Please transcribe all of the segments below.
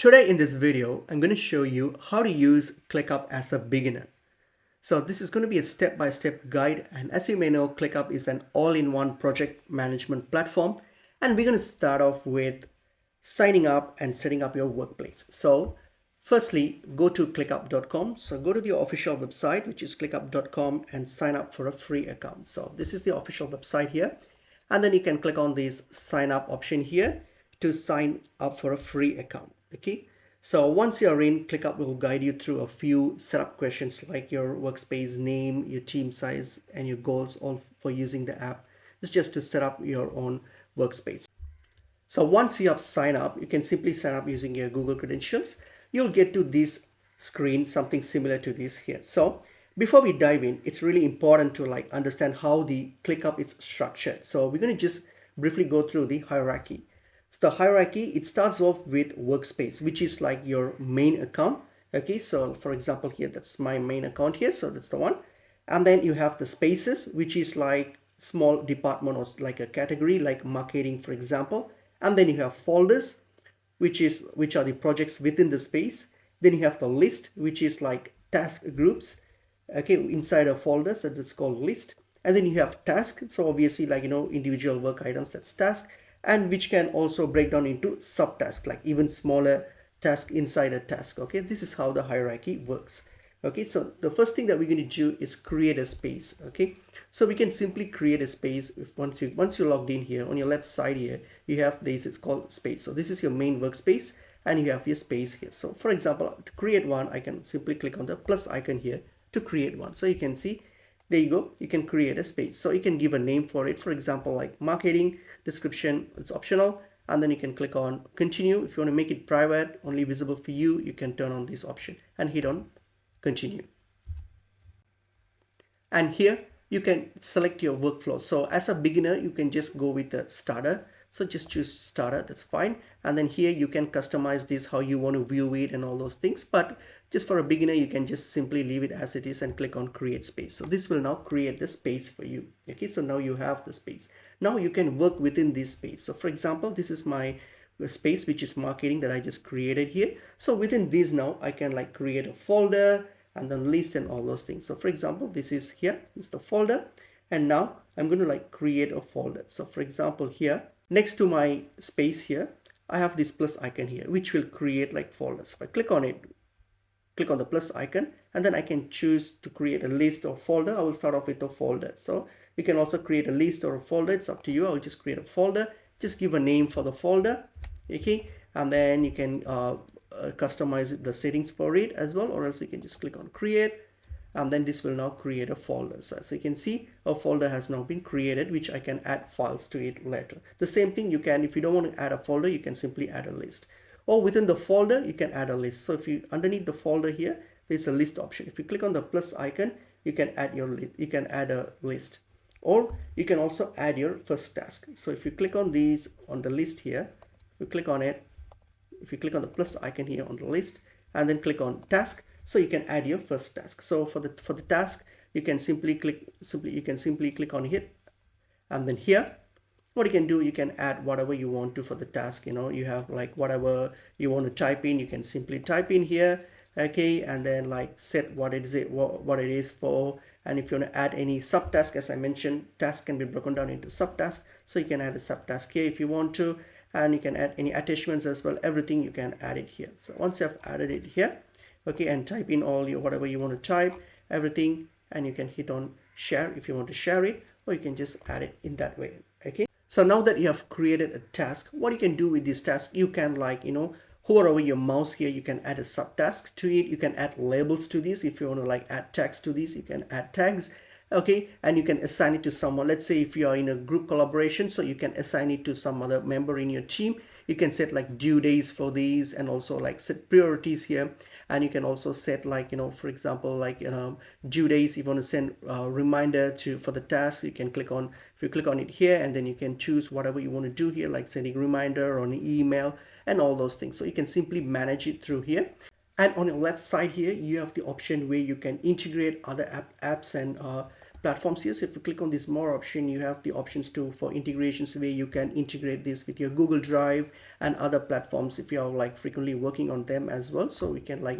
Today in this video, I'm going to show you how to use ClickUp as a beginner. So this is going to be a step-by-step guide, and as you may know, ClickUp is an all-in-one project management platform, and we're going to start off with signing up and setting up your workplace. So firstly, go to clickup.com. So go to the official website, which is clickup.com, and sign up for a free account. So this is the official website here, and then you can click on this sign up option here to sign up for a free account. Okay, so once you're in, ClickUp will guide you through a few setup questions like your workspace name, your team size, and your goals, all for using the app. It's just to set up your own workspace. So once you have signed up, you can simply sign up using your Google credentials. You'll get to this screen, something similar to this here. So before we dive in, it's really important to understand how the ClickUp is structured. So we're going to just briefly go through the hierarchy. So the hierarchy, it starts off with workspace, which is like your main account. Okay, so for example here, that's my main account here, so that's the one. And then you have the spaces, which is like small department or like a category like marketing, for example. And then you have folders, which are the projects within the space. Then you have the list, which is like task groups, okay, inside a folder, so that's called list. And then you have task, so obviously individual work items, that's task, and which can also break down into subtasks, like even smaller task inside a task. Okay, this is how the hierarchy works. Okay, so the first thing that we're going to do is create a space. Okay, so we can simply create a space. If once you logged in here, on your left side here you have this, it's called space. So this is your main workspace, and you have your space here. So for example, to create one, I can simply click on the plus icon here to create one. So you can see, there you go, you can create a space. So you can give a name for it, for example like marketing. Description, it's optional, and then you can click on continue. If you want to make it private, only visible for you, you can turn on this option and hit on continue. And here you can select your workflow. So as a beginner, you can just go with the starter. So just choose starter, that's fine. And then here you can customize this, how you want to view it and all those things. But just for a beginner, you can just simply leave it as it is and click on create space. So this will now create the space for you. Okay, so now you have the space. Now you can work within this space. So for example, this is my space, which is marketing, that I just created here. So within this now I can create a folder and then list and all those things. So for example, this is here, this is the folder, and now I'm going to create a folder. So for example here, next to my space here, I have this plus icon here, which will create folders. If I click on it, click on the plus icon, and then I can choose to create a list or folder. I will start off with a folder. So you can also create a list or a folder, it's up to you. I'll just create a folder, just give a name for the folder. Okay, and then you can customize the settings for it as well, or else you can just click on create, and then this will now create a folder. So you can see a folder has now been created, which I can add files to it later. The same thing you can, if you don't want to add a folder, you can simply add a list, or within the folder you can add a list. So if you, underneath the folder here, there's a list option. If you click on the plus icon, you can add your list, you can add a list, or you can also add your first task. So if you click on these on the list here, if you click on it, if you click on the plus icon here on the list and then click on task, so you can add your first task. So for the task, you can simply click on it, and then here what you can do, you can add whatever you want to for the task. You have whatever you want to type in, you can simply type in here. Okay, and then set what it is for. And if you want to add any subtask, as I mentioned, task can be broken down into subtasks, so you can add a subtask here if you want to, and you can add any attachments as well. Everything you can add it here. So once you have added it here, okay, and type in all your whatever you want to type, everything, and you can hit on share if you want to share it, or you can just add it in that way. Okay, so now that you have created a task, what you can do with this task, you can hover over your mouse here, you can add a subtask to it. You can add labels to this. If you want to add tags to this, you can add tags. Okay, and you can assign it to someone. Let's say if you are in a group collaboration, so you can assign it to some other member in your team. You can set due days for these, and also set priorities here. And you can also set for example due days. If you want to send a reminder for the task, you can click on, if you click on it here, and then you can choose whatever you want to do here, like sending reminder or an email and all those things. So you can simply manage it through here. And on your left side here, you have the option where you can integrate other apps and platforms here. So if you click on this more option, you have the options to for integrations where you can integrate this with your Google Drive and other platforms if you are like frequently working on them as well. So we can, like,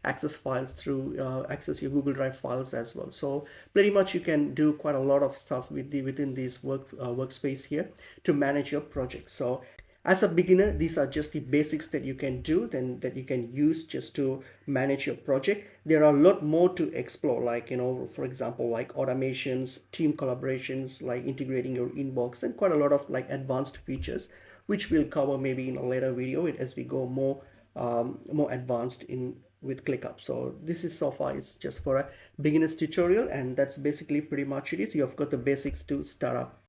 access files through access your Google Drive files as well. So pretty much you can do quite a lot of stuff with the within this workspace here to manage your project. So as a beginner, these are just the basics that you can do, then that you can use just to manage your project. There are a lot more to explore, like, for example, like automations, team collaborations, like integrating your inbox, and quite a lot of like advanced features, which we'll cover maybe in a later video as we go more advanced in with ClickUp. So this is so far it's just for a beginner's tutorial, and that's basically pretty much it is. You've got the basics to start up